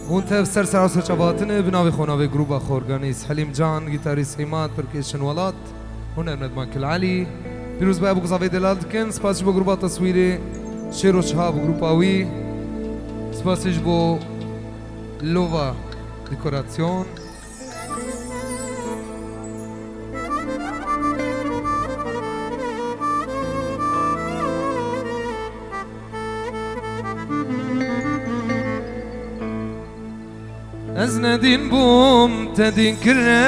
وانت بسر سراسر شباتنا بناوي خوناوي جروبا خورغانيس حليم جان جيتاريست ريمات بركيشن ولات هنا ندمان كل علي بيروز بقى بقصافي دلالتكن سباسش بو جروبا تصويري شيرو شهاب جروباوي سباسش بو لوفا ديكوراسيون از ندین بوم تدین کره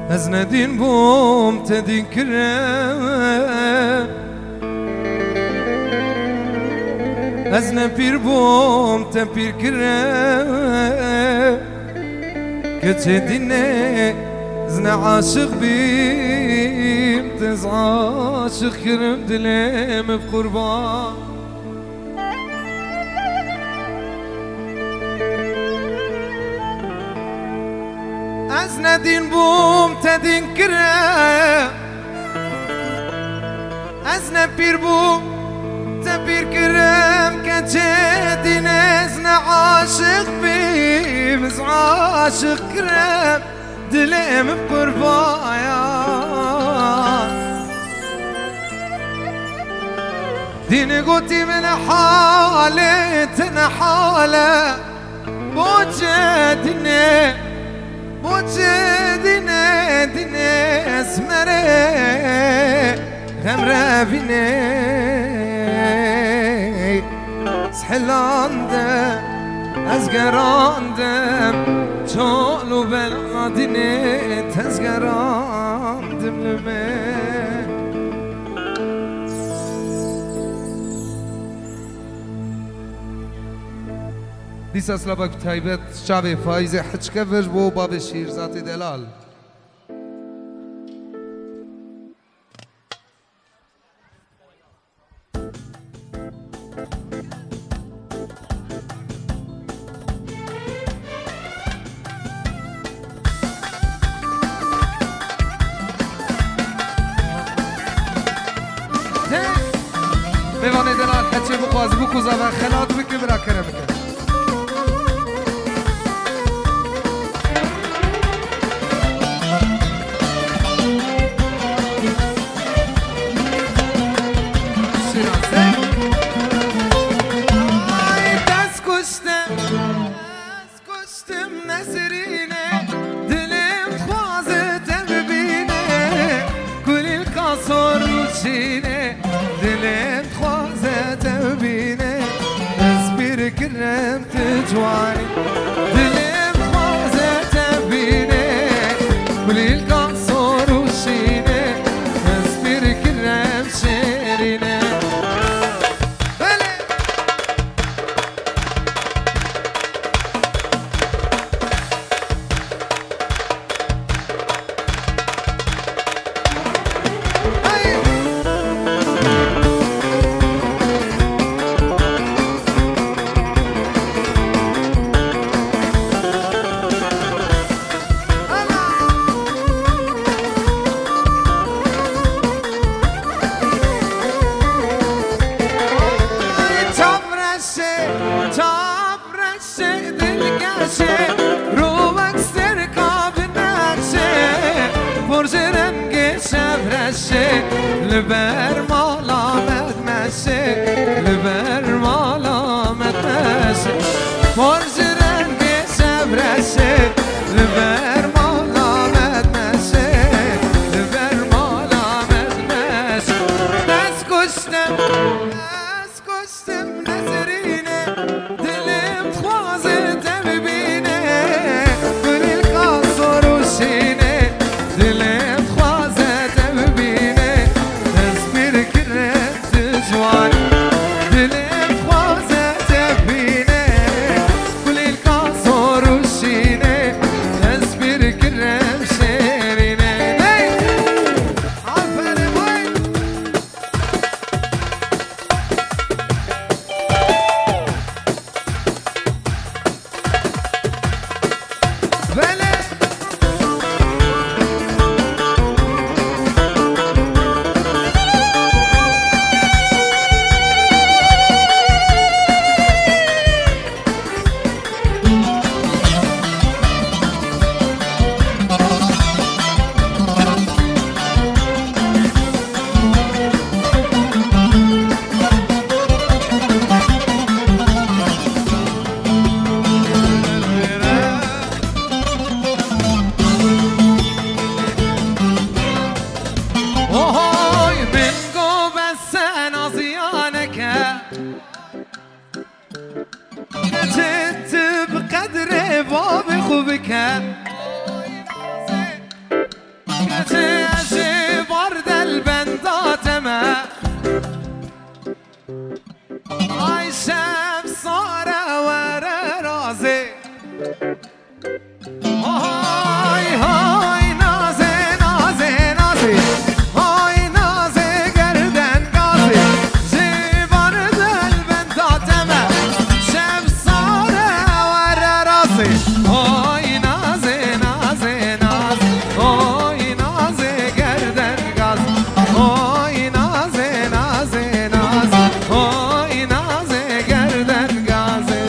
از ندین بوم تدین کره از نپیر بوم تپیر کره که دینه زنا عاشق بيم تز عاشق كرم دليم بقربان از ندين بوم تدين كرم از نبير بوم تبير كرم كجدين زنا عاشق بيم تز عاشق كرم دليم بقربايا ديني قوتي من حالي تنحالة بوجدني ديني اسمري غمرة بيني سحلاندم ازقراندم چالو بلادینه تزگراندم لمه دیس اصلا با تایبت شب فایز حچکه وش بو باب شیرزاد دلال میوانه دلال حچه بخوازی بکوزا و خلات بکی برا کرم بکن دست کشتم نسرینه دلم خوازه ببینه کل القصر روشینه دلم خوازه ببینه اصبر کرم تجوانی دلم خوازه ببینه کل القصر روشینه اصبر کرم شیرینه لبر مالا مدمشه لبر مالا مدمشه مرز رنگ سبرشه لبر مالا مدمشه لبر مالا مدمشه دست کشتم نظرینه دلم خوازه ببینه کل القصر روشینه دلم خوازه ببینه دلم خوازه ببینه خوبك كتاشي برد البندات ما عايشة بصارة ورا راسي هاي هاي نازي نازي نازي هاي نازي قردن قاسي جي برد البندات ما شب صارة ورا راسي هاي نازي نازي نازي هاي نازي قردن قاسي هاي نازي نازي نازي هاي نازي قردن قاسي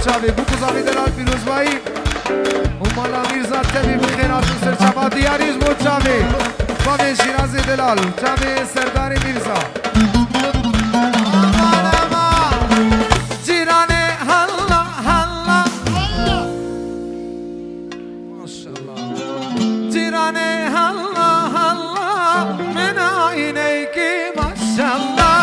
شاوی بوکو زاوی دلال پیروزبایی و مالا میرزا تبی بخیرات و سرچبا دیاریز بود شاوی باوی شیرازی دلال شاوی سرداری میرزا جیرانه هلا هلا ماشالله جیرانه هلا هلا من عینیکی ماشالله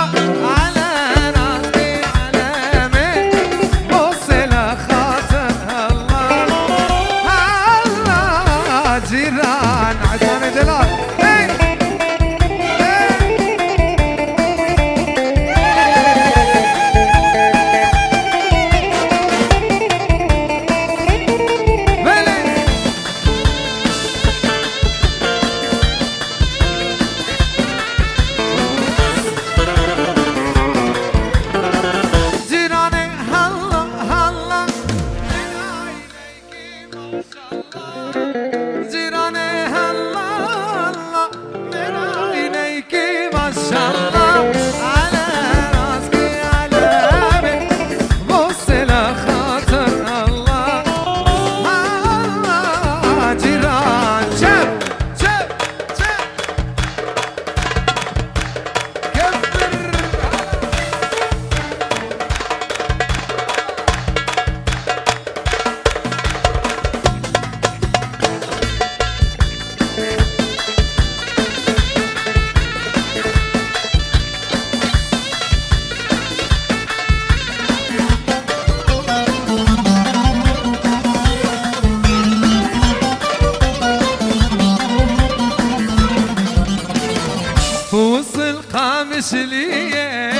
مشلية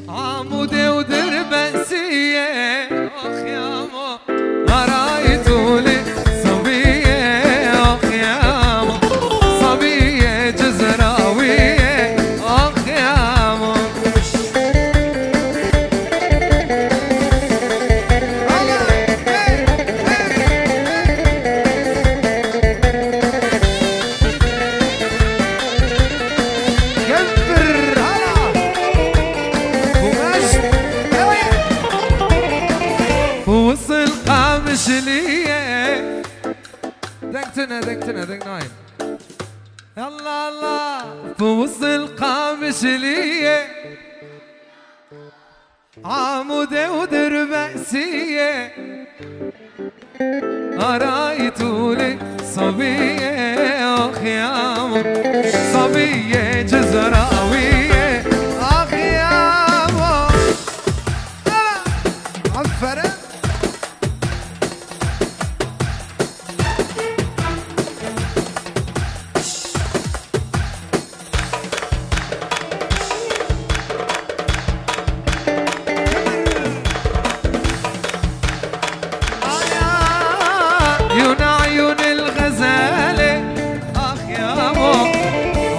عمودي ودربسية اخ يا ما رايتولي صبية اخ يا ما صبية جزراوية اخ يا ما مشلية دقتنا دق ناين يلا الله فوز القامشلية عمودي ودربسية دربسية رايتولي صبية اخ يامو صبية جزراوية اخ يامو عفرة عيون الغزالة اخ يامو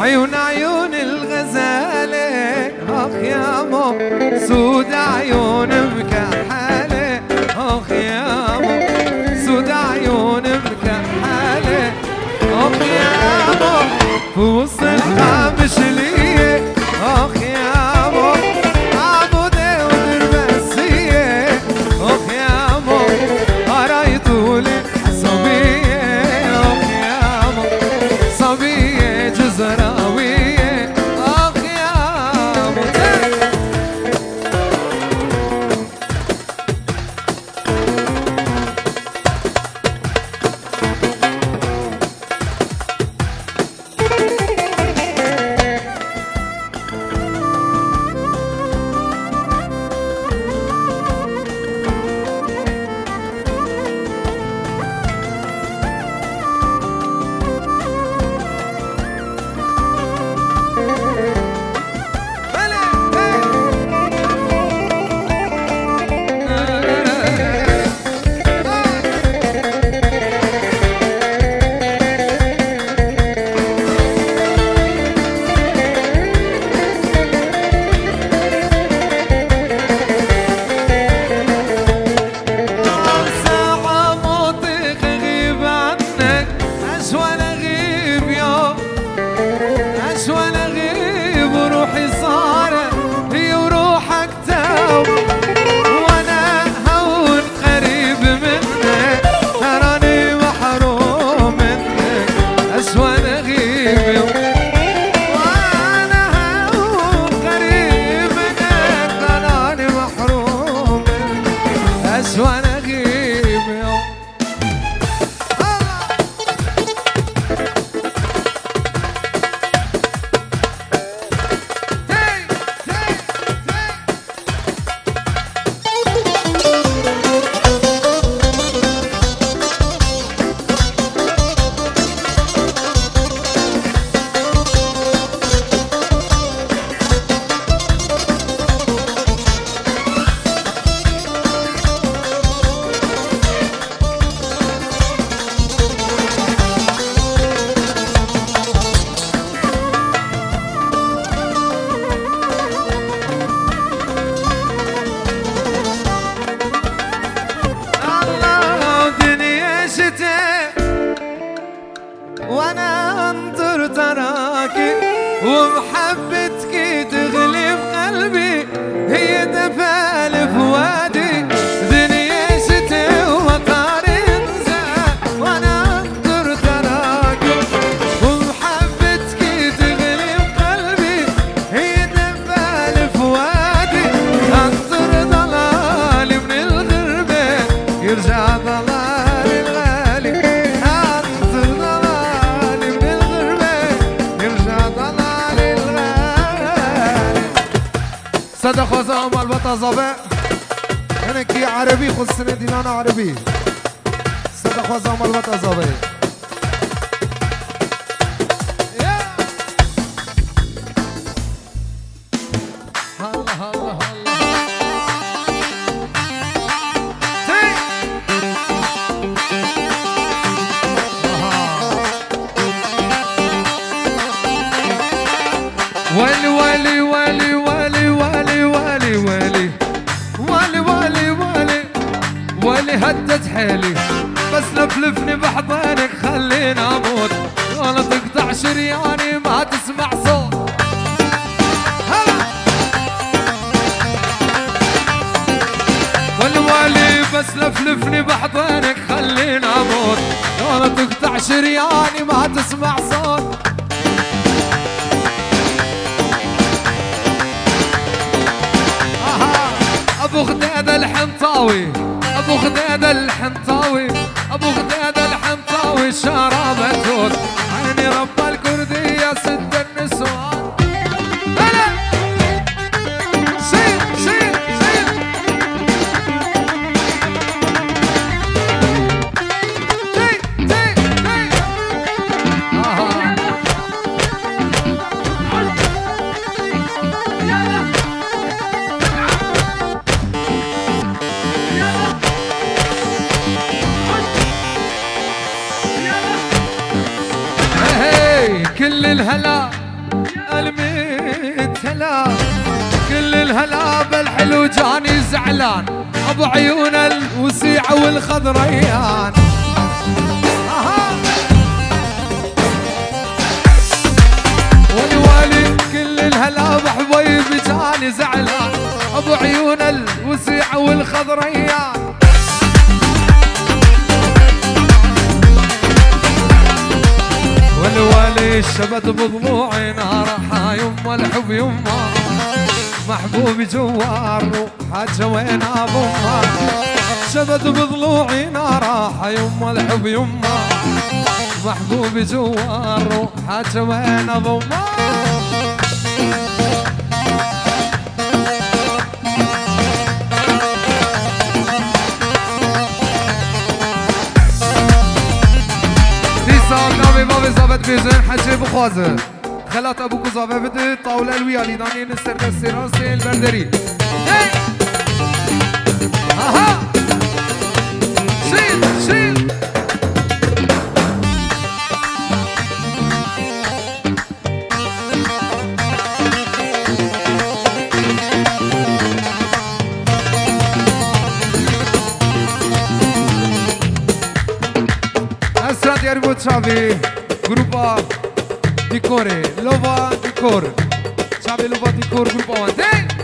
عيون الغزالة اخ يامو سود عيون مكحلة اخ يامو سود عيون مكحلة اخ يامو في وسط الخامش ليه اخ يامو عبودة ودربسية اخ يامو قرايتولي جزراوية اخ يامو وانا انظر تراكي ومحبتك تغلب قلبي هي دفال فؤادي دنيا شتي ومطار انزع وانا انظر تراكي ومحبتك تغلب قلبي هي دفال فؤادي انظر ضلالي من الغربة يرجع ضلالي الغالي صدق وزام البطا زباء انا كي عربي خصني دينانا عربي صدق وزام البطا زباء الله الله الله ولي ولي ولي ولي ولي ولي ولي ولي ولي ولي ولي هدت حيلي بس لفلفني بحضنك خليني اموت ولا تقطع شرياني ما تسمع صوت ولي ولي بس لفلفني بحضنك خليني اموت ولا تقطع شرياني ما تسمع صوت ابو غداد الحنطاوي ابو غداد الحنطاوي ابو غداد الحنطاوي شرابة توت عيني رب الكردية سد النسوان هلا شيل شيل شيل تي تي تي كل الهلا الميت هلا كل الهلا بالحلو جاني زعلان ابو عيون الوسيعة والخضريان والوالي كل الهلا بحبيبي جاني زعلان ابو عيون الوسيعة والخضريان والوالي شبت بضلوعي نارها يما الحب يما محبوبي جوار حاجة وين ابو ما شبت بضلوعي نارها يما الحب يما محبوبي جوار حاجة وين ابو ما بابا زابط بيزن حجي بخوازه خلات ابوكو زابط بده طاولة الويالي داني نسر دستي راسي البردري اها شيل شيل اسرات ياربو تشافي Grupa Dicore, Lova Dicor, Xavi Lova Dicor, Grupa Wante.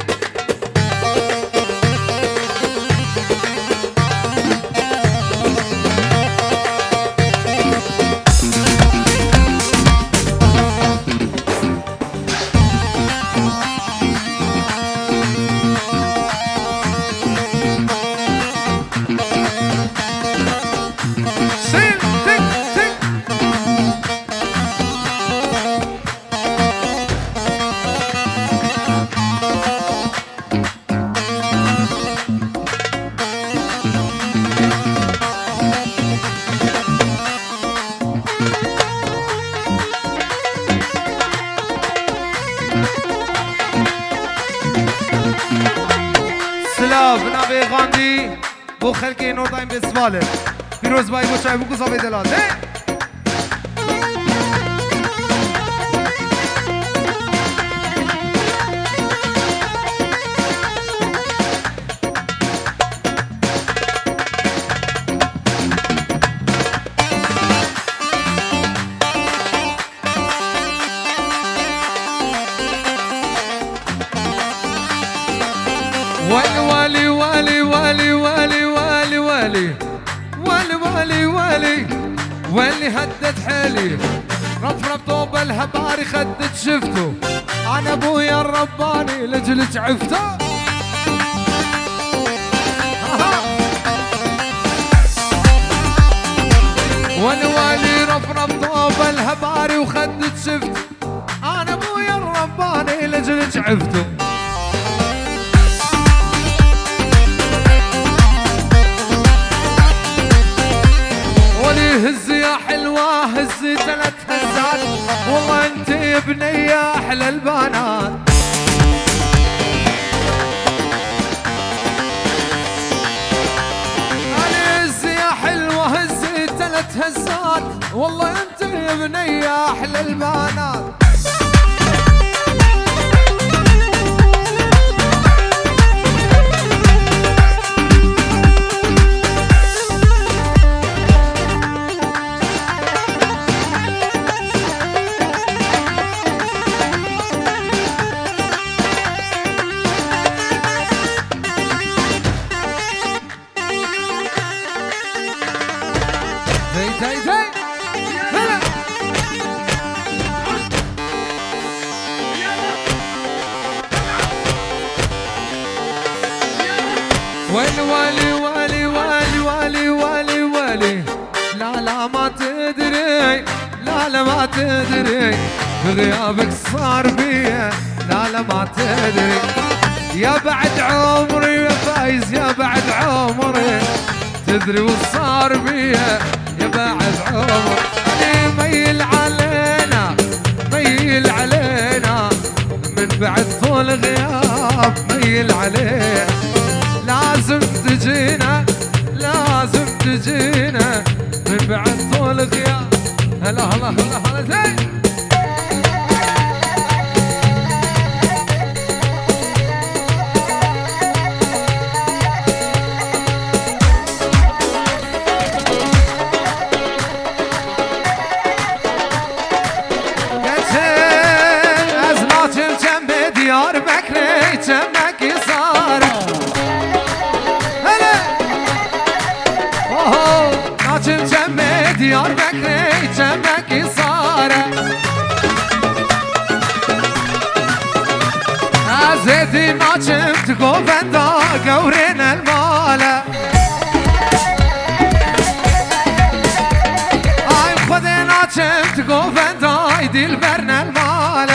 سلاف نبی غاندی بو خلکی نور دایم بسواله پیروز بای گوشای بو گذابه دلاته والي والي والي والي والي والي والي والي والي والي هدت حيلي رفرف طوب الهباري خدت شفته انا ابويا الرباني لجلك عفته والي والي رفرف طوب الهباري وخدت شفته انا ابويا الرباني لجلك عفته هز يا حلوة هز 3 هزات والله انت يا بني يا احلى البنات هز يا حلوة هز 3 هزات والله انت يا بني يا احلى البنات لا لا ما تدري بغيابك صار بيا لا لا ما تدري يا بعد عمري يا فايز يا بعد عمري تدري وصار بيا يا بعد عمري ميل علينا ميل علينا من بعد طول غياب ميل علينا لازم تجينا لازم تجينا من بعد طول غياب هلا هلا هلا هلا زين ديار بكري تمك صار هلا اوه ناجم جمي ديار بكري تمك صار ازيدي ناجم تقوفندا قورين المال اي خذي ناجم تقوفندا يدي البرن المال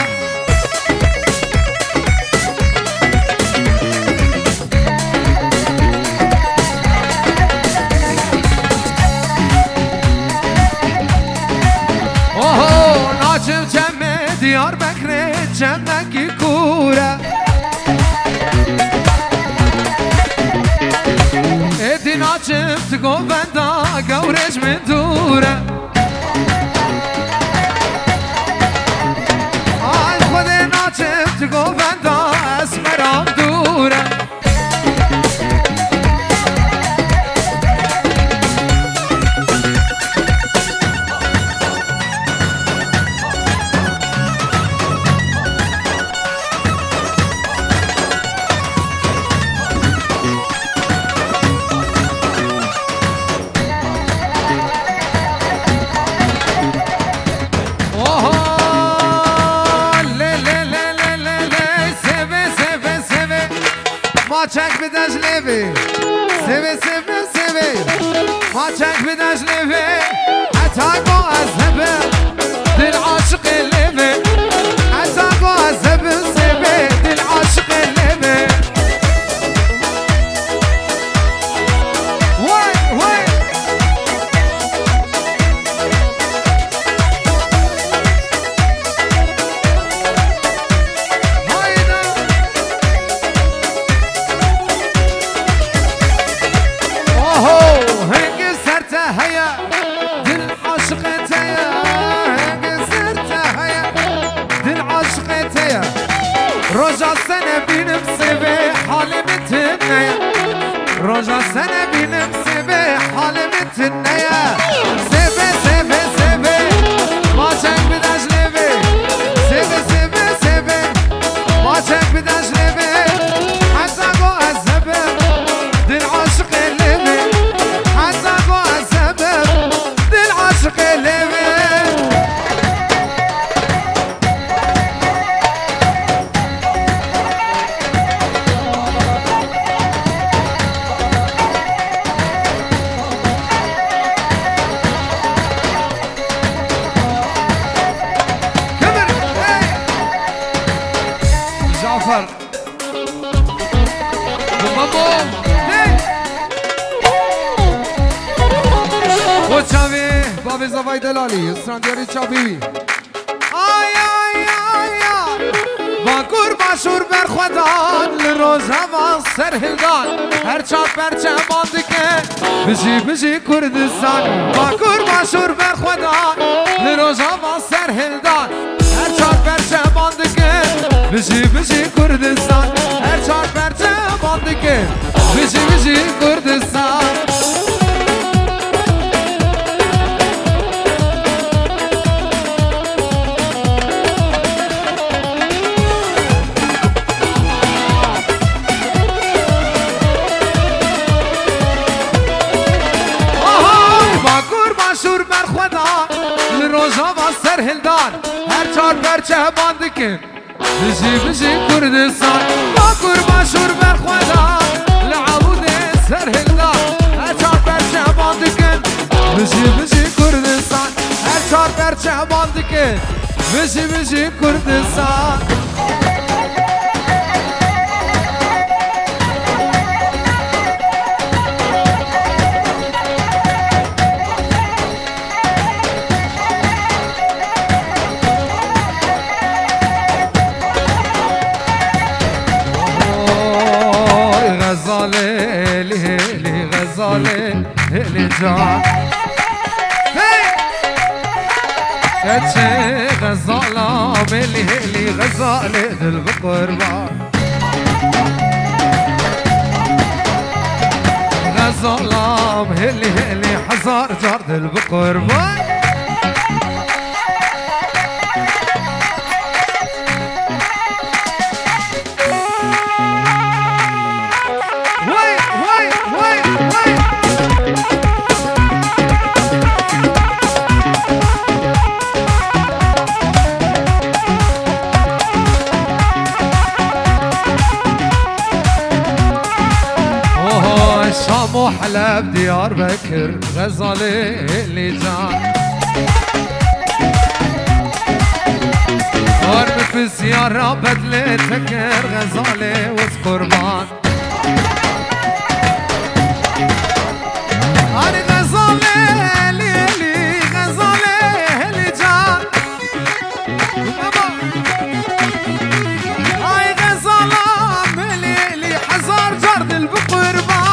ديار بكري جمك كورة ادي ناجم تقوم بندا قورج من دورة هاي خذي ناجم تقوم بندا اسمرام دورة ماچک بدش لیوی سوی سوی سوی ماچک بدش لیوی حتی گو از هبه دل عاشق لیوی حتی گو از هبه سوی دل عاشق لیوی وای وای رجا سنة بينم سبي حالي متنيا رجا سنة بينم سبي حالي متنيا سبي سبي سبي ما شك بداش لبي سبي سبي سبي ما شك بداش لبي حتى قو السبب دل عاشق لبي حتى قو السبب دل عاشق لبي جعفر بابا وچاوی بابی زوای دلالی استراندیاری چابی آی آی آی آی باکور مشهور بر خودان لروز هوا سر هلدان هر چاپ پرچه باندی که بجی بجی کردستان باکور مشهور بر خودان لروز هوا سر هلدان هر چاپ پرچه باندی که بجی بجی کردستان هر چاپ پرچه باندی که بجی بجی کردستان سر هلدان هر چار پرچه باند که بجی بجی کردستان باکور مشهور بر خدا لعبود سر هلدان هر چار پرچه باند که بجی بجی کردستان هر چار برچه باندی که بشی بشی کردستان غزاله لي غزاله لي جان هي غزاله لي غزاله دل بقربان غزاله لي حزار جار دل بقربان شام حلب ديار بكر غزالي اللي جان قرب في السيارة بدلي تكر غزالي وقربان أنا غزالي اللي غزالي اللي جان هاي غزالة اللي حزار جرد البقربان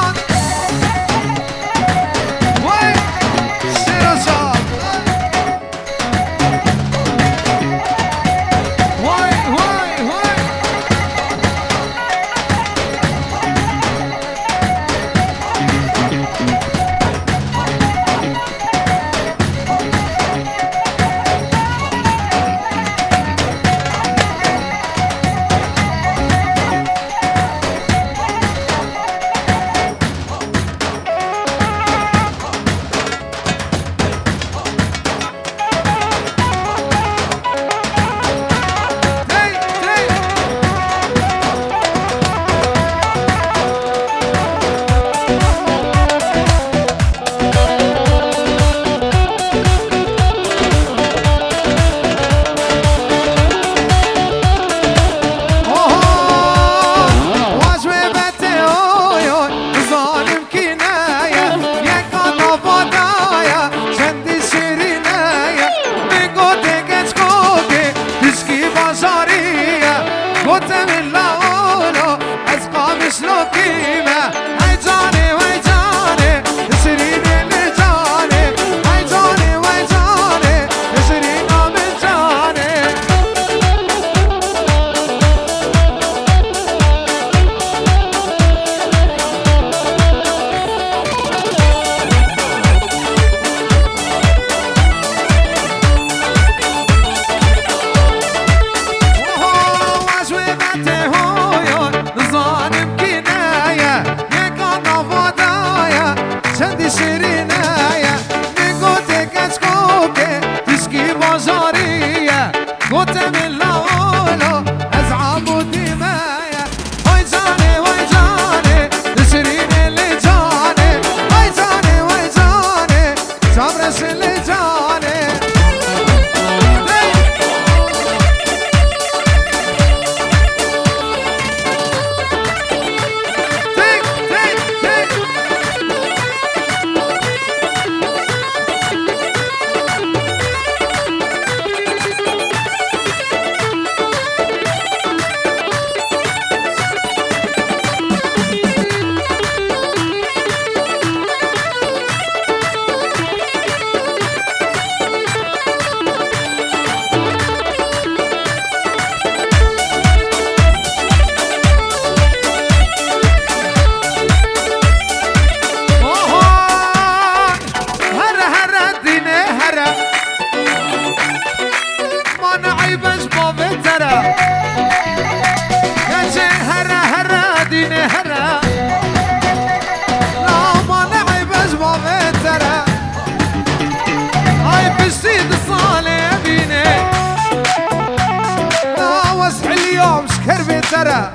ترى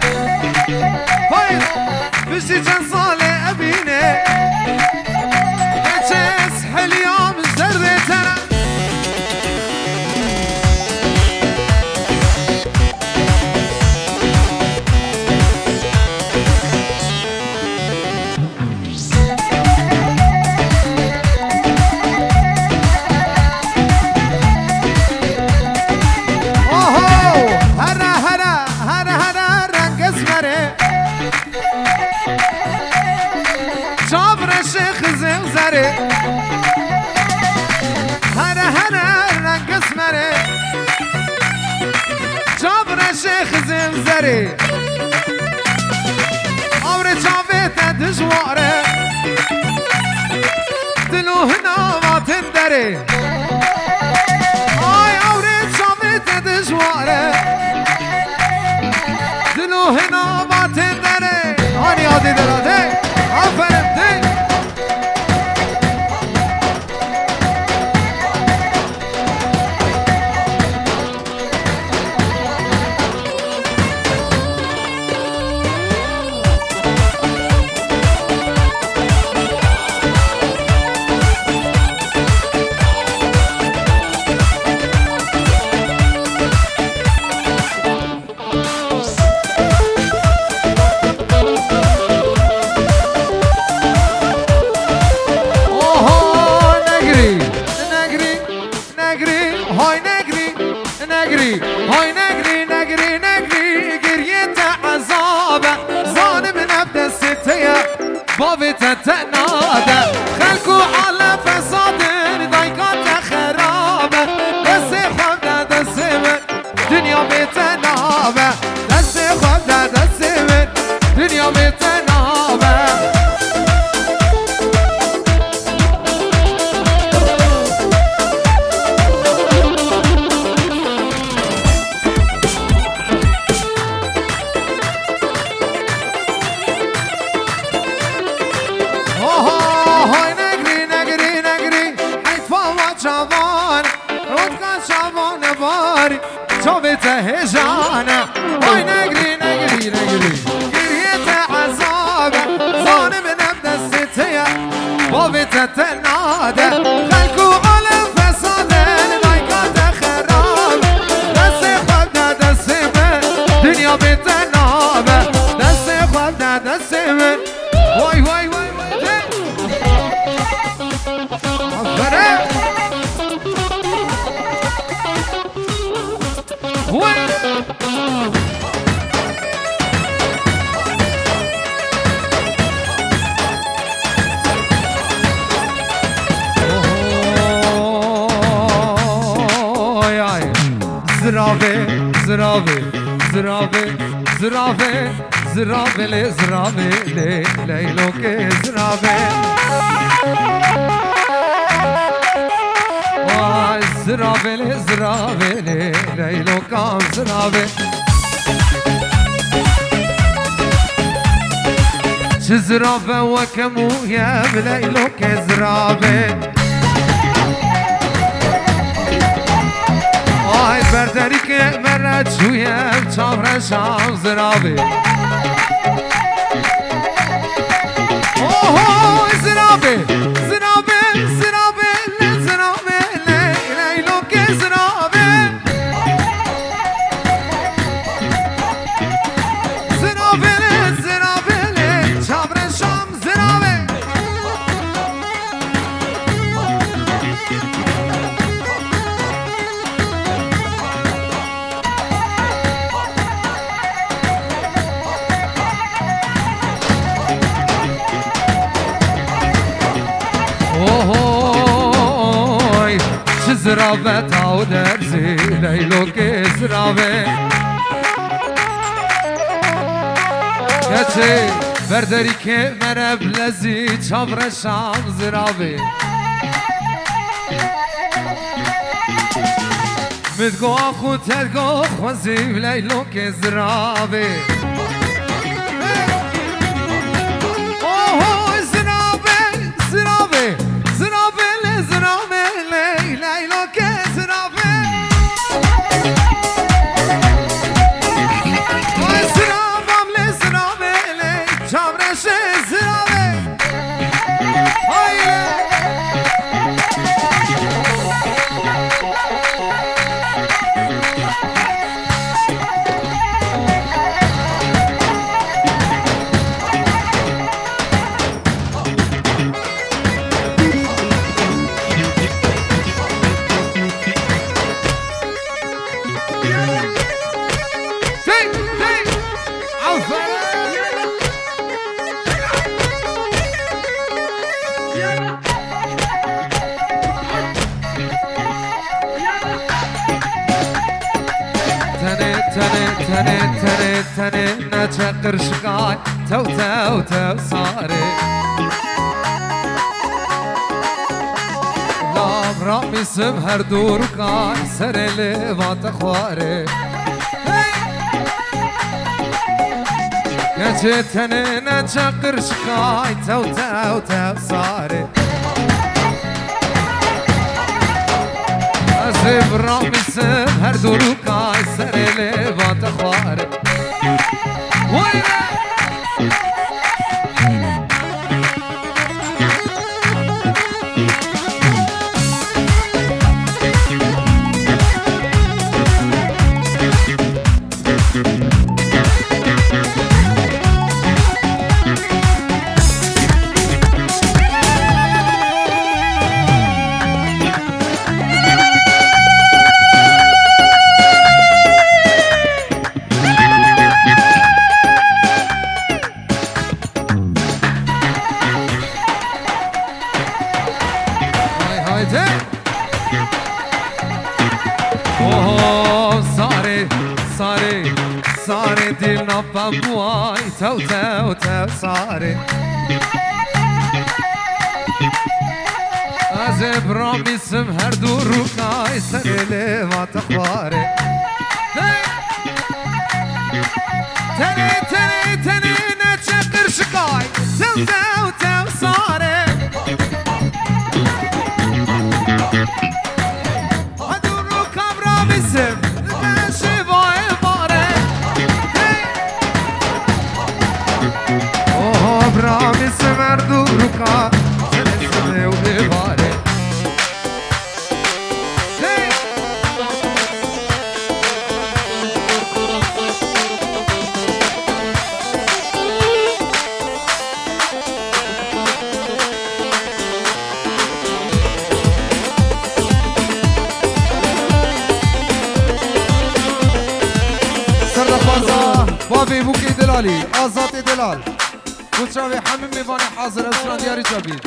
هاي بشي كان صالح أبيني كاسح اليوم الزر ترى دره عمر چاوت دجواره دلو هنا واتن دره آی عمر چاوت دجواره دلو هنا واتن دره آنی آدی دراده آفرم دی هاي نقري نقري نقري قريت عذابه ظالم نبدا ستيا بابي تتنادى خلقوا على فساد ضيقات خرابه دس خبدا دس من دنيا بتنابه دس خبدا دس من دنيا بتنابه شوفت هجانة هاي نقري نقري نقري قريت عذابة ظالم نبدا الستية بابت تنادى خلقوا على فساد لايكات خراب دس خبدا دس من دنيا بتنابة دس خبدا دس من واي واي واي واي أفرق زرافه زرافه زرافه زرافه زرافه له زرافه له لیلو که زرافه وای زرافه له زرافه له لیلو کام زرافه چه زرافه و کمویا لیلو که زرافه آی برداری که مرد جویم چامرشم زرابه اوه زرابه زرابه زرابه زرابه لیلو که زرابه زرابه زرابه چامرشم زرابه زرافه تاو درزی لیلو که زرافه کچه برداری که مرب لزی چابرشم زرافه مدگو آخو ترگو خوزیم لیلو که زرافه اوه زرافه زرافه زرافه لزرافه لیلو که زرافه وای زرافم لزرافه لی چامرش زرافه وای تني نشقر شقاي تو صاري لام رامي سمهر دور كاي سرلي وات خواري تني نشقر شقاي تو صاري أزيب رامي سمهر دور كاي سرلي وات خواري صاري ديل نبا بواي تو صاري أزيب رامي سمهر دورو كاي سريلي ما تخواري تني نتشقر شقاي تو صاري هدورو كام رامي سم برامي سمر دوركا سنسمي وبيباري سر بازا بابي بوكي دلالي آزاتي دلال وشاوي حمم ميفاني حاضر اسران دياري جابي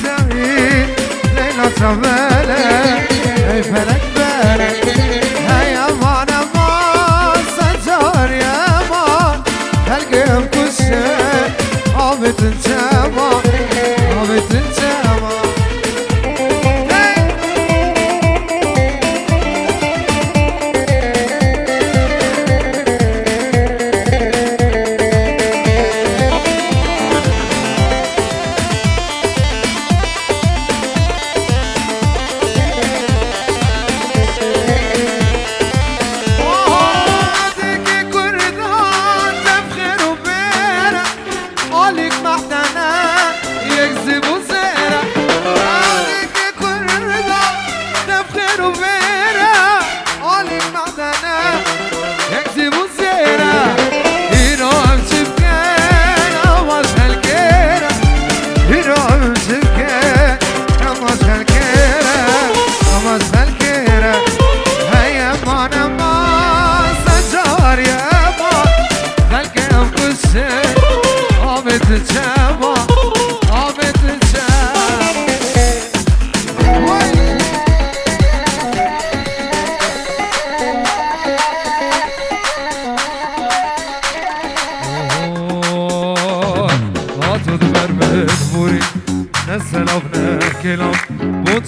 سعيد ليلى صبالك اي فلك بارك هيا امان امان سجار يا امان هالقيم كل شيء عابت انجابا عابت انجابا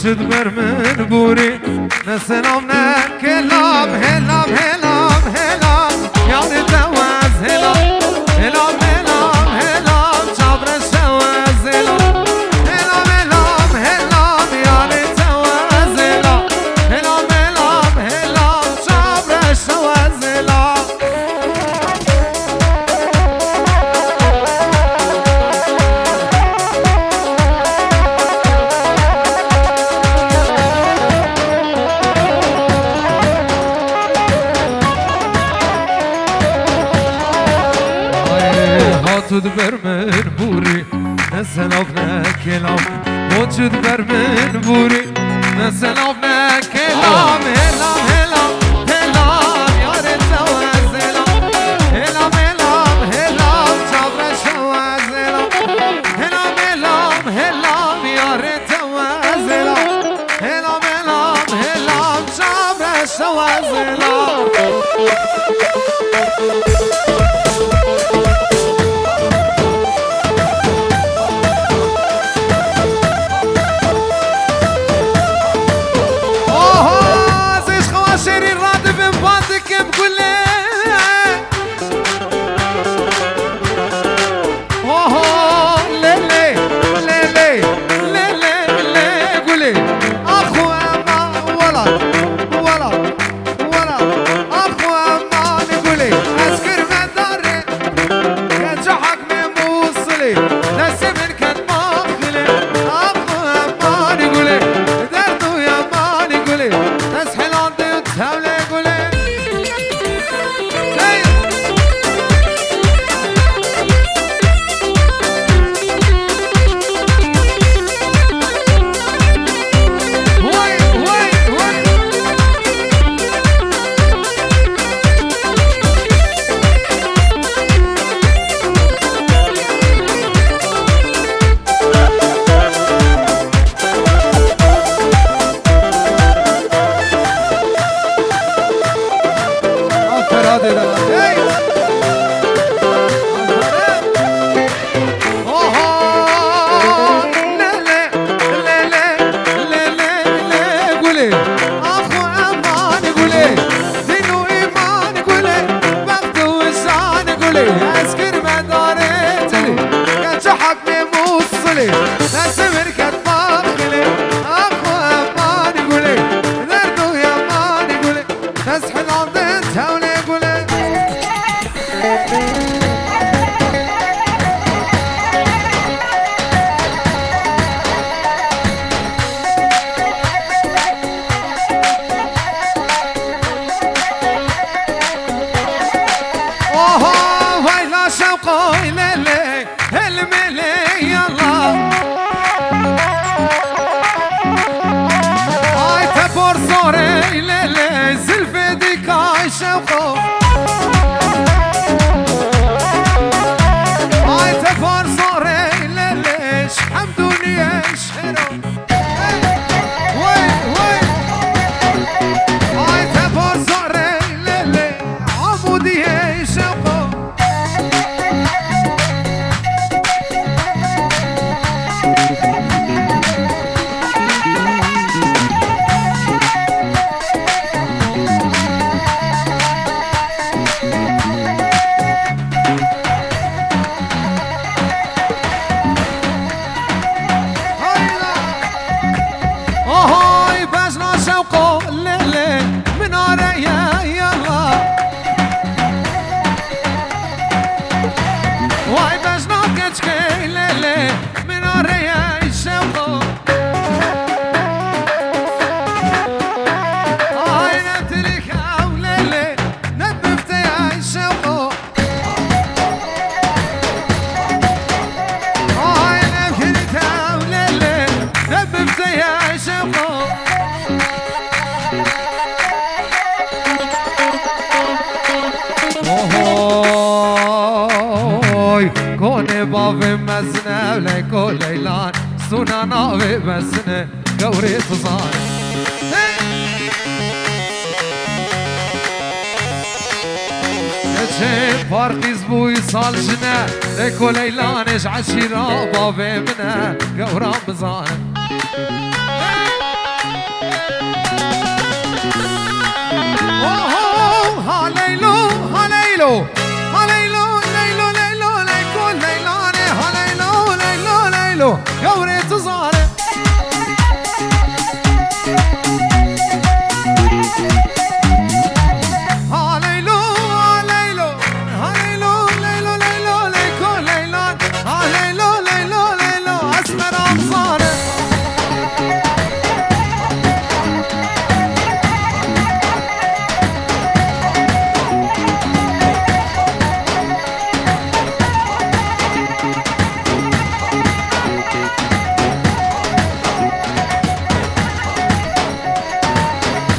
تدبر من بوري نسلامنا كلام هلام هلام هلام يعني تواز هلام هلام هلام هلام جبر الشواز هلام هلام هلام هلام يعني تواز هلام هلام هلام هلام جبر برمن بوري نسلافنا كلام موجود برمن بوري نسلافنا كلام هلام هلام هلام يا ريت جواز هلام هلام هلام هلام جبر شواز هلام هلام هلام هلام يا ريت جواز هلام هلام هلام هلام جبر شواز هلام بسنه قوري تصان چه فرقیز بوی سال جنه لکو لیلانش عشیرا بابه منه قورا بزانه هالیلو هالیلو هالیلو لیلو لیلو لیکو لیلانه هالیلو لیلو لیلو قوري تصانه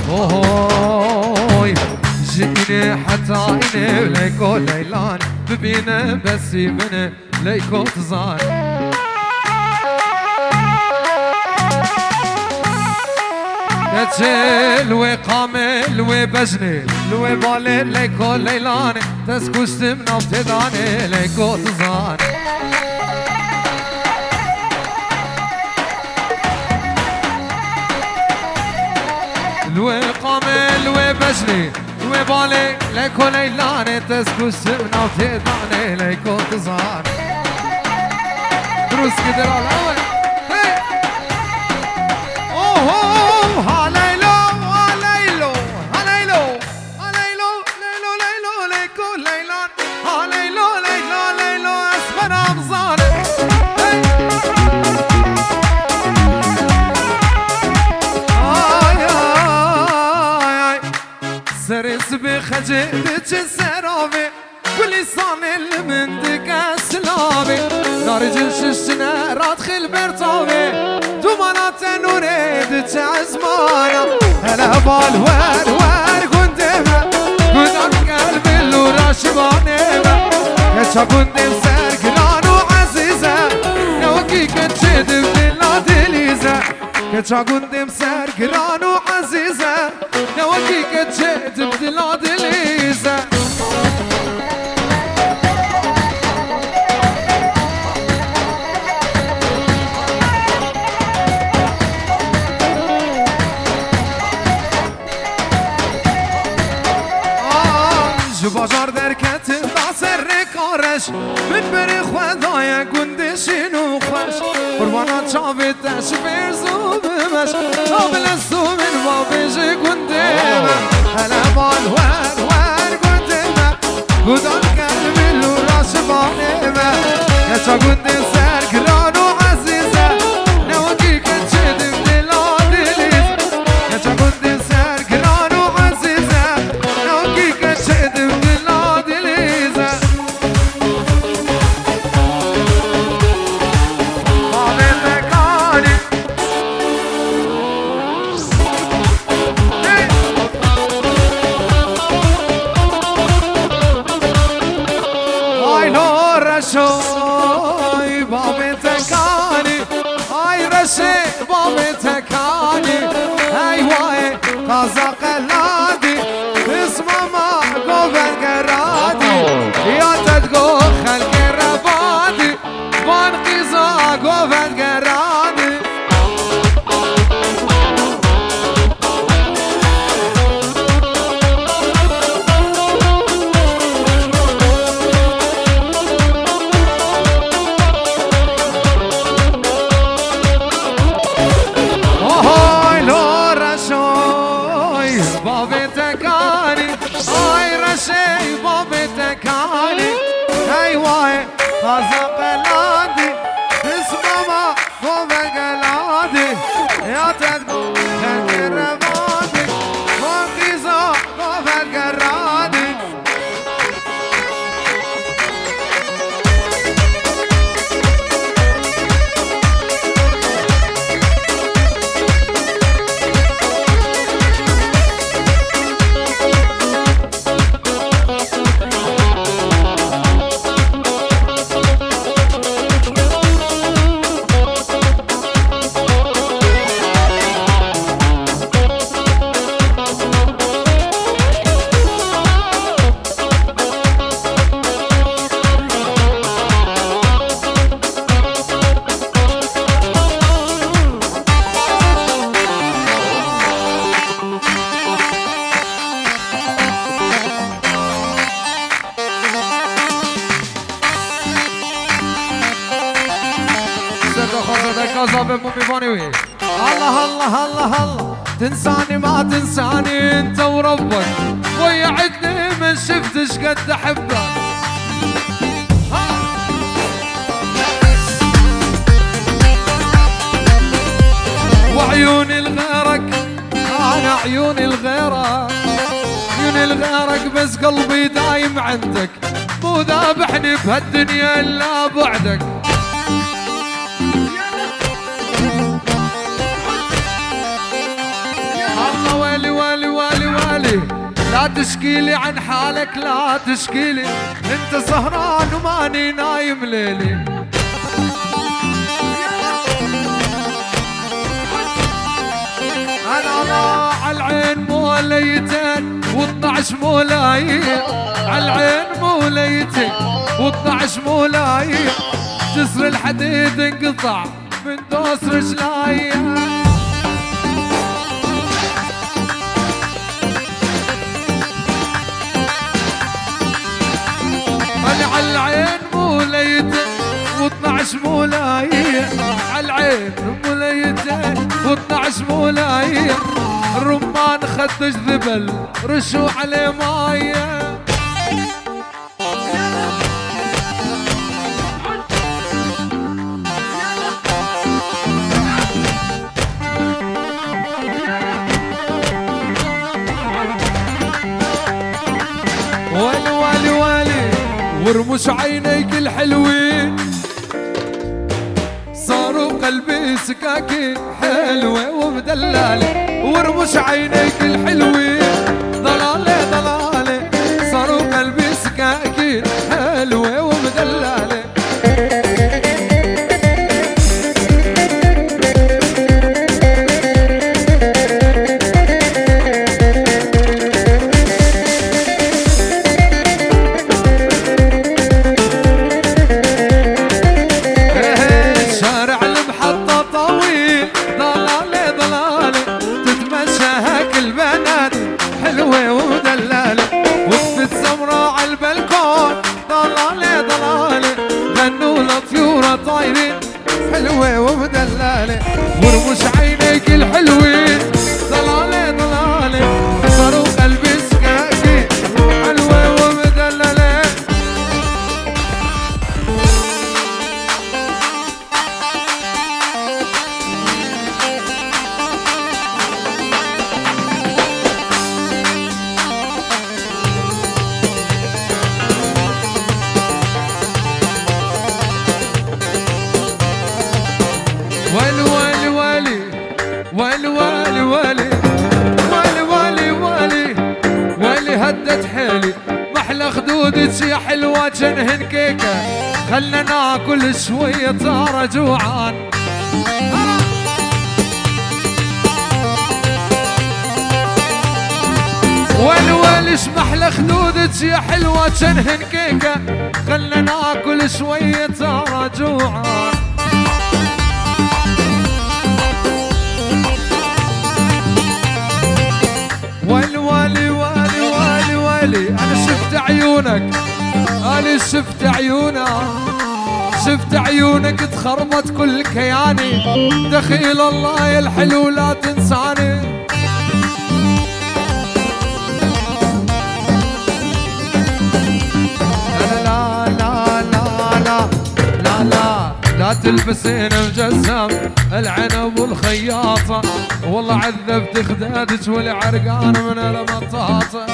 اوه جئني حتى عيني ليكو ليلان ببينه بس يبني ليكو تزان لوي قامي لوي بجني لوي بالي ليكو ليلاني تسكوش تمنا وتداني ليكو تزاني لوي قامي لوي بجني لوي بالي ليكو ليلاني تسكوش تمنا وتداني ليكو تزاني دروس كده الأول سرس بخجلتك السرابي ولسان المندك السلابي نار جلش الشنارات خل برطابي دومانات نوريدك عزمانا هلا بالوار وار قندمة قدام قلبي اللورا شبانيمة يتشا قندم سرقران وعزيزة نوكي كتشد بلاد ليزة كتشا قندم سرقران وعزيزة نوكي كتشد بلاد ليزة بازار در کتم داسر کارش من بری خدای گندشین و خوش قربانات چاویتش برزو بمش قابل سو من بابش گندم هلا بال ور گندم گدان قلبی لوراش بانم یچا گندم سرگران و عزیزه نوکی کچدم دلان دلیز یچا گندم سرگران و عزیزه نوکی کچدم شوي بابي تكاني هاي رشي بابي تكاني هاي واي قازا قلادي اسمه ما قوفل قرادي يا تدقو خلق ربادي بان قيزا قوفل قرادي قازا قلادي اسمه ما قوفل قلادي يا تدقو خلق ربادي بان قيزا قوفل قرادي الله الله الله الله تنساني ما تنساني انت وربك ويعدني ما شفتش قد احبك وعيوني لغيرك انا عيوني لغيرك عيوني لغيرك بس قلبي دايم عندك مو ذابحني بهالدنيا الا بعدك الله ويلي ويلي لا تشكيلي عن حالك لا تشكيلي، انت سهران وماني نايم ليلي. انا عالعين موليتين و12 مولايين، عالعين موليتين و12 مولايين، جسر الحديد انقطع من دوس رجلاي. انا عالعين موليتين و12 مولايين، عالعين موليتين و12 مولايين، الرمان خدج ذبل رشوا عليه مايه. والي والي والي ورمش عينيك الحلوين، صاروا قلبي سكاكين حلوة ومدلالة، ورمش عينيك الحلوين ضلالة ضلالة، صاروا قلبي سكاكين حلوة ومدلالة. حلوة ومدلالة ورموش عينيك الحلوين ضلالة ضلالة، صاروا قلبي سكاكين حلوة ومدللة. والي والي والي والي والي والي والي والي والي والي هدت حيلي، محلى خدودك يا حلوة جنهن كيكة، خلنا ناكل شوية طارة جوعان. والي والي محلى خدودك يا حلوة جنهن كيكة، خلنا ناكل شوية طارة جوعان. والي والي والي والي والي انا شفت عيونك، انا شفت عيونك، شفت عيونك تخربط كل كياني، دخيل الله يا الحلو لا تنساني. لا لا لا لا لا لا لا تلبسين مجسم العنب والخياطة، والله عذبت خدادك والعرقان من المطاطة.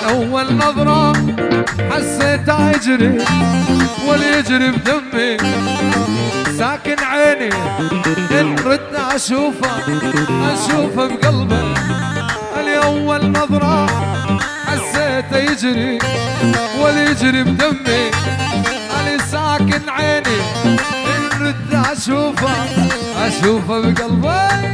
أول نظرة حسيتها يجري واليجري بدمي، ساكن عيني إن ردت أشوفه بقلبي. أول نظرة حسيته يجري واليجري بدمي، أنا ساكن عيني إن ردت أشوفه بقلبي.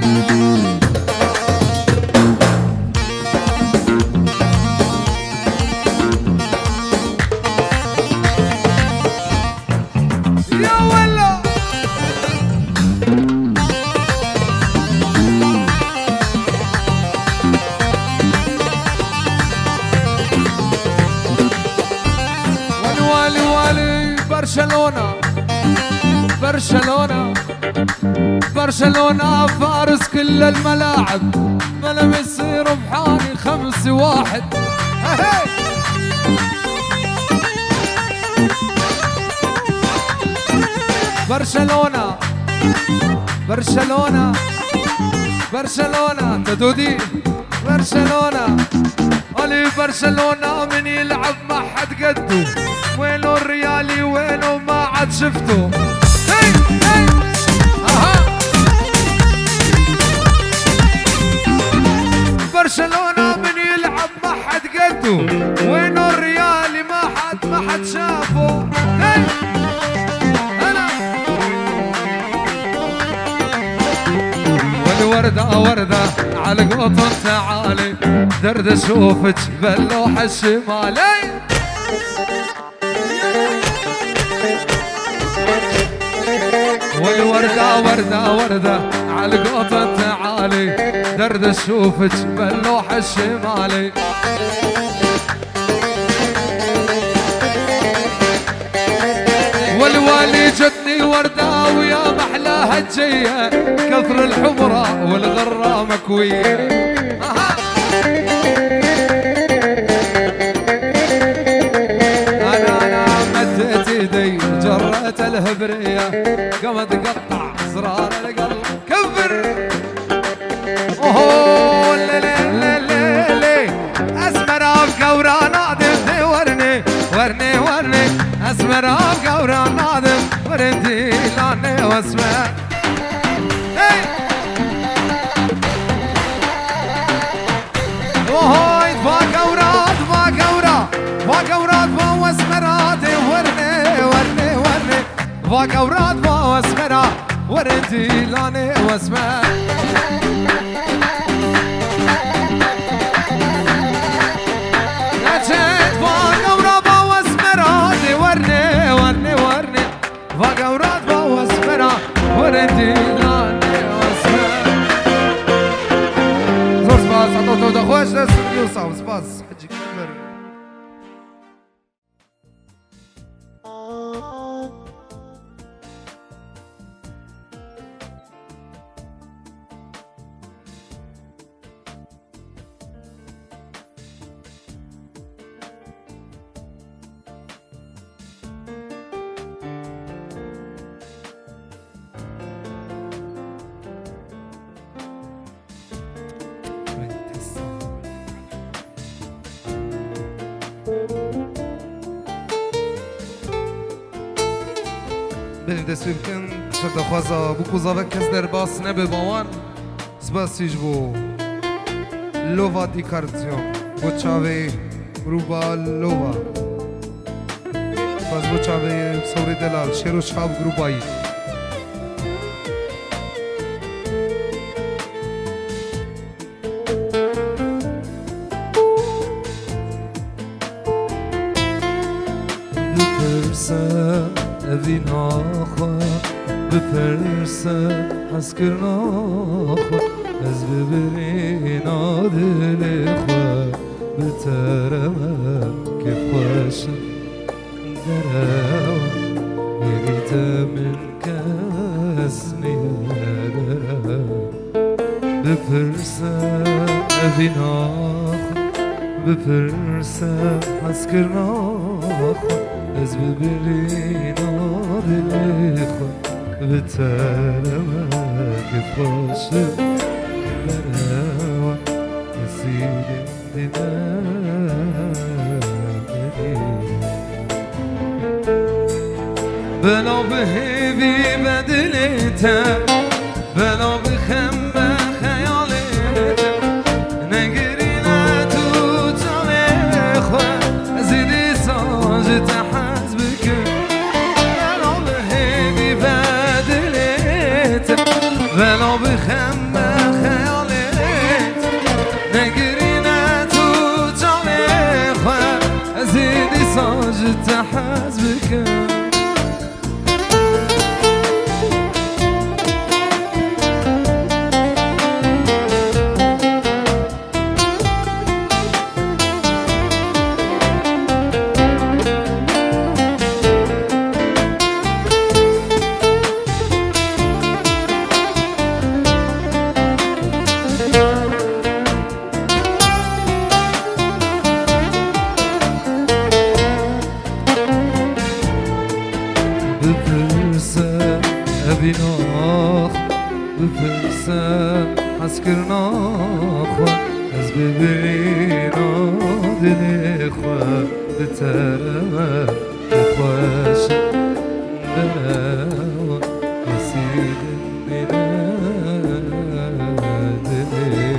برشلونة برشلونة برشلونة فارس كل الملاعب، ما لم يصير بحالي 5-1. برشلونة برشلونة برشلونة تدودي برشلونة، علي برشلونة من يلعب ما حد قده، وينو الريالي وينو ما عاد شفته. وردة وردة على القطن تعالي درد اشوفك باللوحة الشمالي والوردة وردة وردة على القطن تعالي درد اشوفك باللوحة الشمالي والوالي جتني وردة ويا محلاها الجية كثر الحمرة والغرة مكوية أنا مدت ايدي جرت الهبرية قامت تقطع زرار القلب كفر اوه ليلي اسمر افكورا نادم ورني ورني ورني اسمر افكورا نادم ورني لاني واسمر اوه فاكورات فاكورات فاكورات واسمرات ورني ورني ورني فاكورات واسمرات ورني لاني واسمر فاقورات بواسمرا وردي لاني واسمر زور سباس عطوتو دا خوش دست يوصاو سباس حجي كبر بینیم دست بکن شد خوازا بو کوزاوه کس در باس نبه باوان سباسیج بو لووا دی کارتیون بو چاوه روبا لووا باز بو چاوه سوری دلال شیرو شاب گروبایی evin axa bipirse haskirna axa ez bibirin adili xa bitereme kif xoşa derewa yerite min kesni derewa bipirse evin axa bipirse haskirna axa ez bibirin adili xa bitereme kif xoşa derewa yesilim بلا بهیبی بدلیتم بلا بخم خیالیتم نگری تو جان خود زیدی ساج تحز بکن بلا بهیبی بدلیتم بلا بخم خیالیتم نگری تو جان خود زیدی ساج تحز بکن بپرسم ابیناخ بپرسم حسکرناخ از ببین آدلی خواه بترمه بخواش بروا رسیدن دلی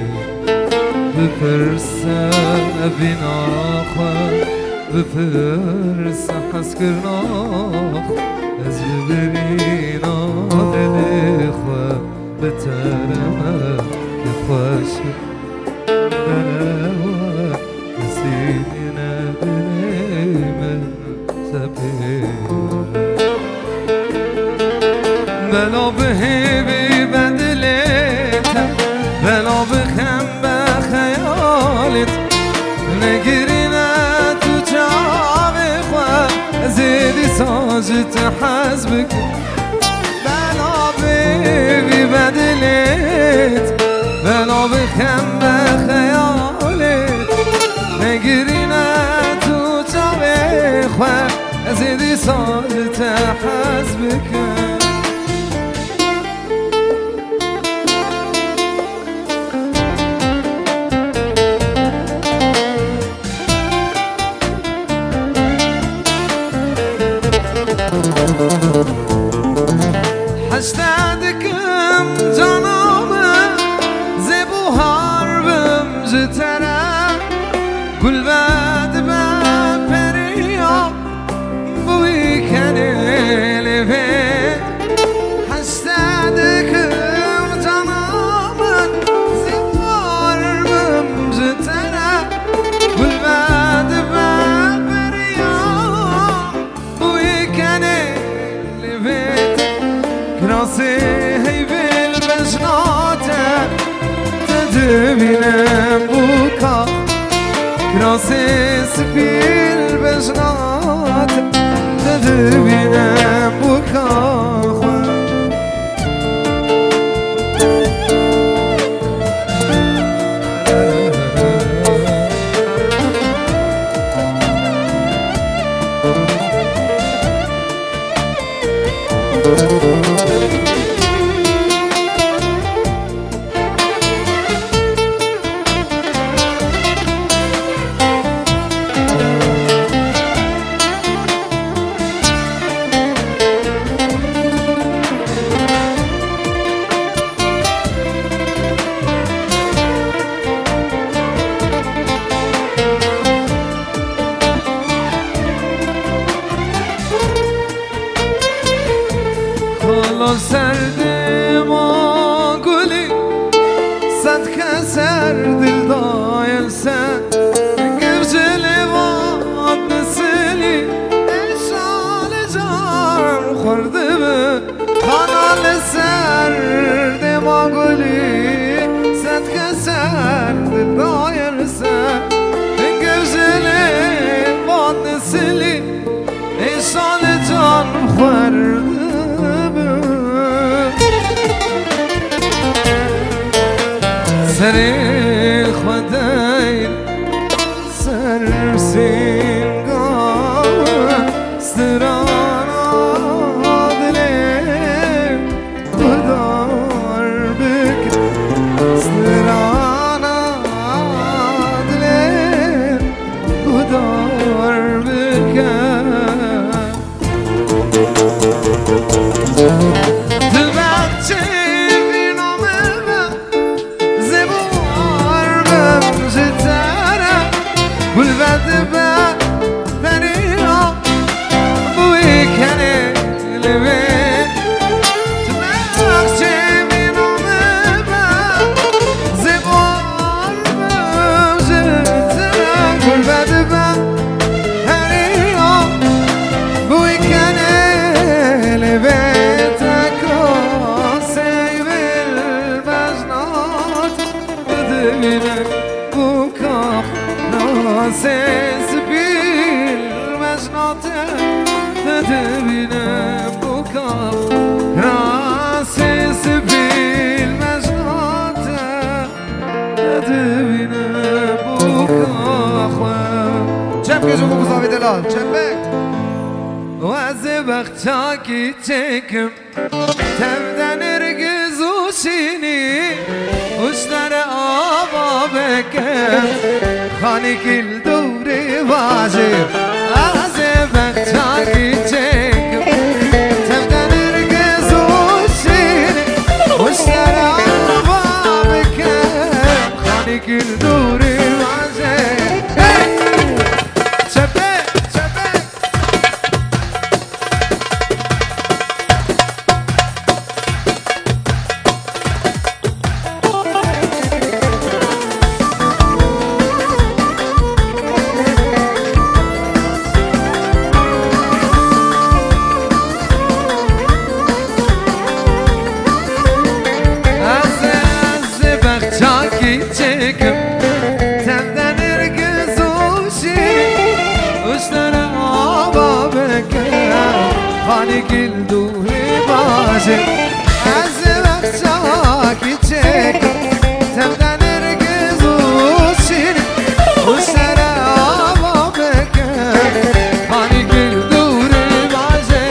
بپرسم ابیناخ بپرسم حسکرناخ از ببین آدلی خواه بترمه بلا بهیبی بدلت بلا بخم بخیالت نگرینه تو چاوی خواه زیدی ساجت حزبک بلا بهیبی بدلت بلا بخم بخیالت نگرینه تو چاوی خواه زیدی ساجت حزبک حشتادكم جانامه زبو هاربم جتره گل بعد بپریا بوی کنه لفت حشتادكم جانامه زبو هاربم جتره گل بعد بپریا بوی کنه لفت راسي هي بالبجناتة تدبينم بوكا راسي سبيل بجناتة تدبينم بوكا سردم آگولی صد کسر دل دایر سن گرجل واد نسلی اشال جان خورده به خانال سردم آگولی صد کسر دل دایر سن گرجل واد نسلی اشال جان خورده سر خدايل سر سنگان سترانا دلم خدار بکر سترانا دلم خدار بکر سنس بالمجنات تدبينا بوكا سنس بالمجنات تدبينا بوكا چپ که جمعه گذاوی دلال چپک وز وقتا کی چکم تمدن ارگز و شینی اشتر آبا بکم خانی کل دوری واجب از وقتا کی چکم تمدن ارگز و شینی اشتر آبا بکم خانی کل دوری واجب بكم تبدأ نرقص وشيري وشنا عبابك خاني كل دوري باجر عزمك شاكي تشيك تبدأ نرقص وشيري وشنا عبابك خاني كل دوري باجر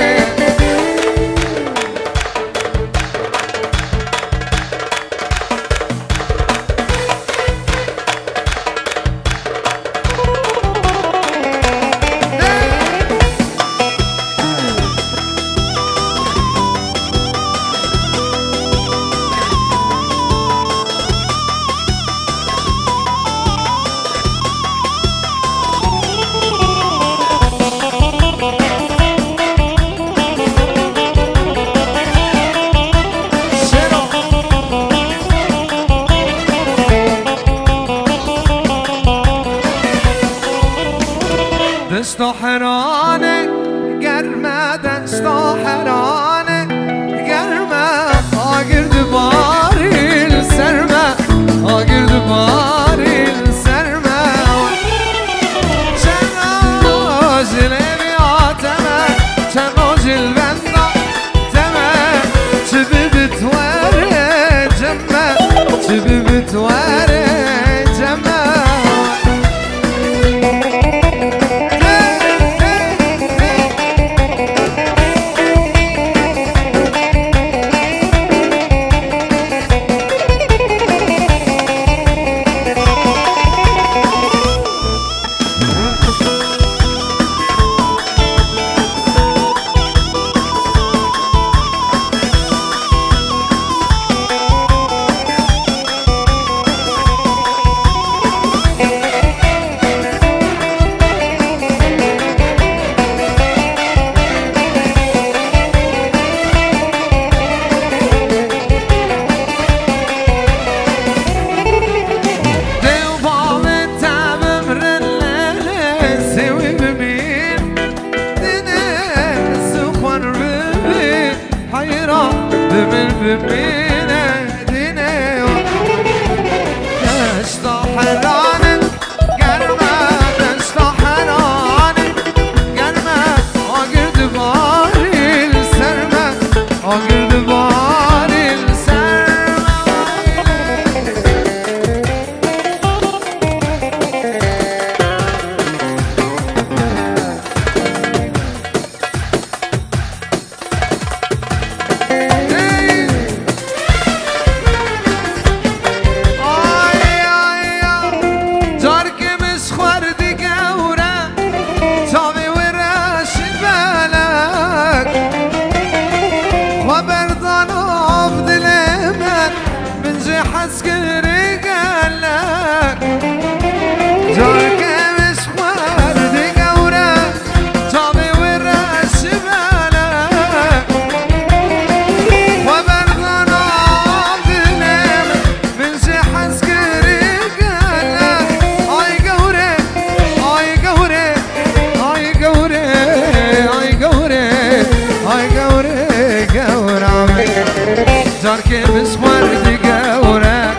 دشتو حرانه گرمه دشتو حرانه گرمه آگرد باری سرمه آگرد باری سرمه چنا جلبی آتمه چنا جلبنده تمه چبی بتواره جمه چبی بتواره جمه بمينه دينه دشتا حرانه گرمه دشتا حرانه گرمه آگرد باری سرمه آگرد باری سرمه عسكري قالك جارك مش وردي قورك جابي وراش بالك وبرضان عبدالله من شي عسكري قالك اي قوري اي قوري اي قوري اي قوري اي قوري قوري جارك مش وردي قورك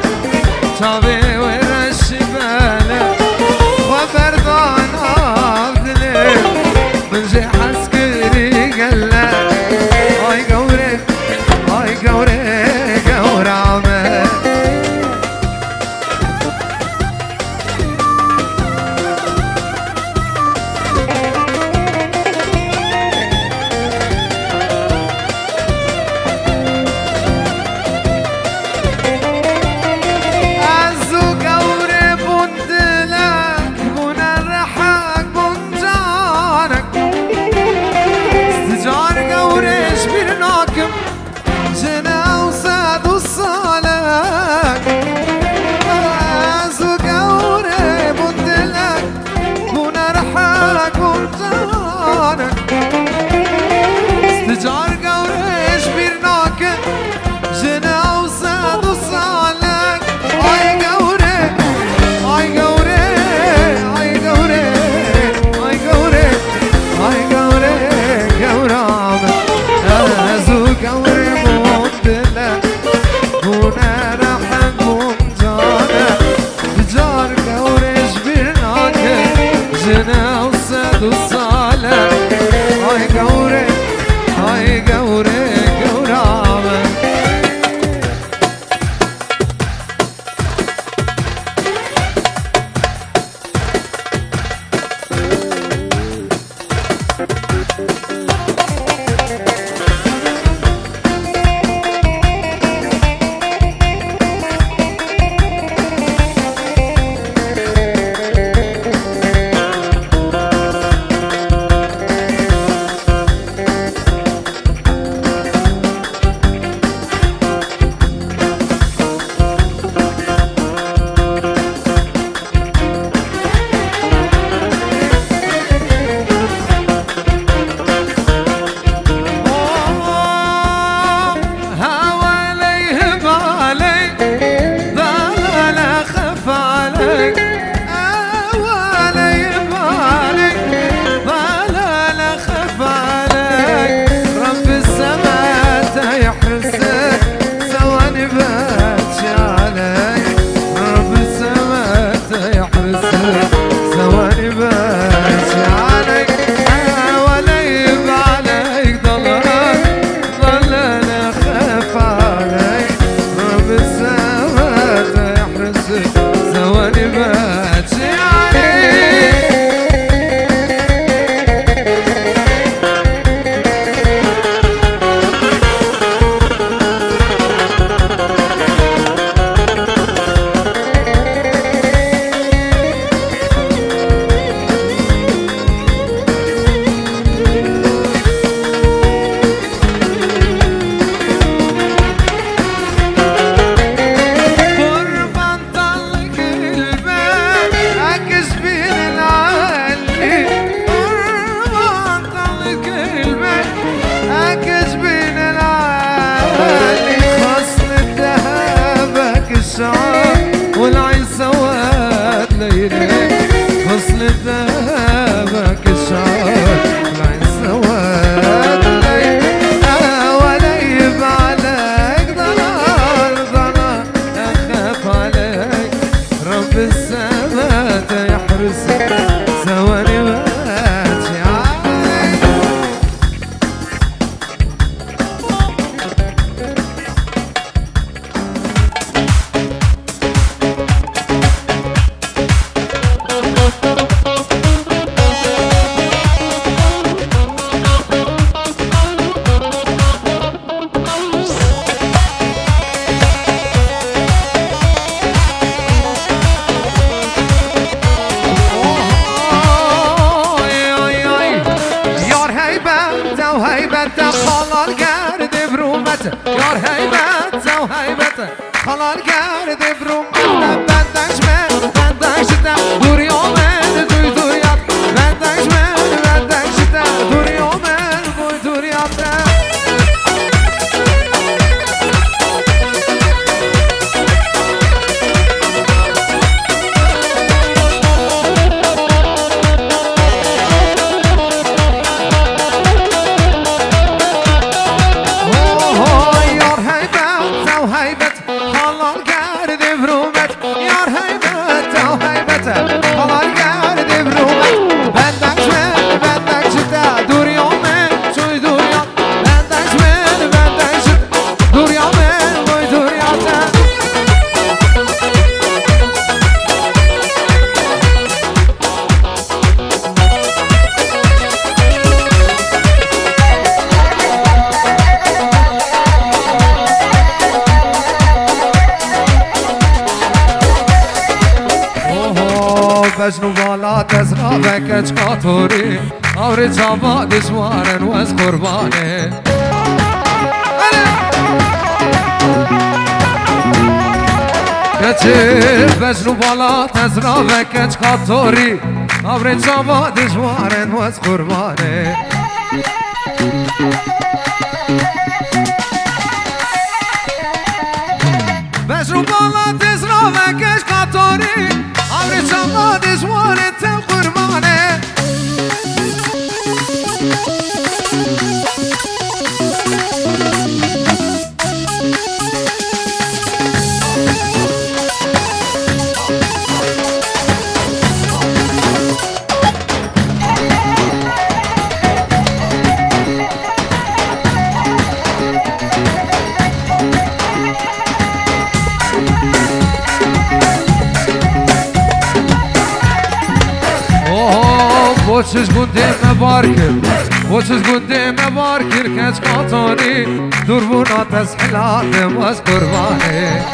هیبت یار هیبت او هیبت خلال کرده برو من بندش من بندش تا دوری آمد دوی دوریات بندش من بندش تا دوری آمد دوی دوریات بجنو بالا تزرا بکج قاطوری آور جابا دشوارن و از قربانه کچه بجنو بالا تزرا بکج قاطوری آور جابا دشوارن و از قربانه بجنو بالا تزرا بکج قاطوری آوری شما دشواره تم قربانه وچش گنده مبارکر وچش گنده مبارکر کج قاطانی دوربونات از حلاتم از قربانه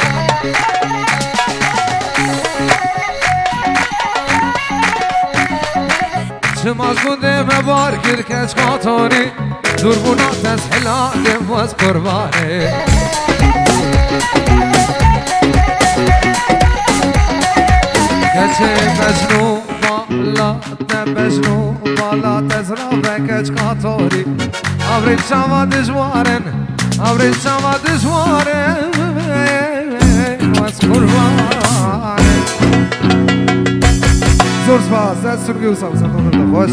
شماز گنده مبارکر کج قاطانی دوربونات از حلاتم از قربانه کچه مجنون بالا تبجنو بالا تزرا بکج قاطوری آورید شما دجوارن آورید شما دجوارن واس قربان زور سپاس دست سرگی و سبزن خوش